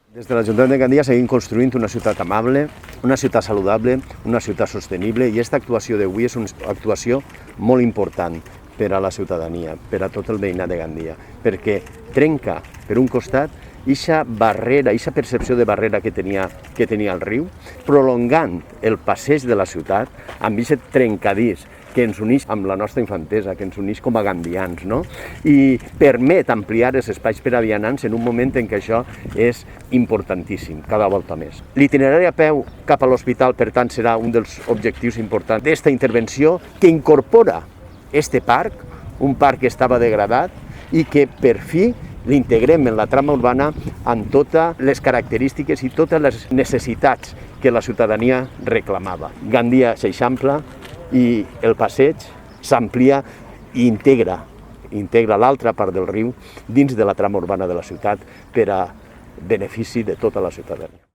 Des de l'Ajuntament de Gandia seguim construint una ciutat amable, una ciutat saludable, una ciutat sostenible, i aquesta actuació d'avui és una actuació molt important per a la ciutadania, per a tot el veïnat de Gandia, perquè trenca, per un costat, eixa barrera, eixa percepció de barrera que tenia el riu, prolongant el passeig de la ciutat amb aquest trencadís que ens uneix amb la nostra infantesa, que ens uneix com a gandians, no? I permet ampliar els espais per a vianants en un moment en què això és importantíssim, cada volta més. L'itinerari a peu cap a l'hospital, per tant, serà un dels objectius importants d'esta intervenció, que incorpora este parc, un parc que estava degradat i que per fi l'integrem en la trama urbana amb totes les característiques i totes les necessitats que la ciutadania reclamava. Gandia s'eixampla i el passeig s'amplia i integra l'altra part del riu dins de la trama urbana de la ciutat per a benefici de tota la ciutadania.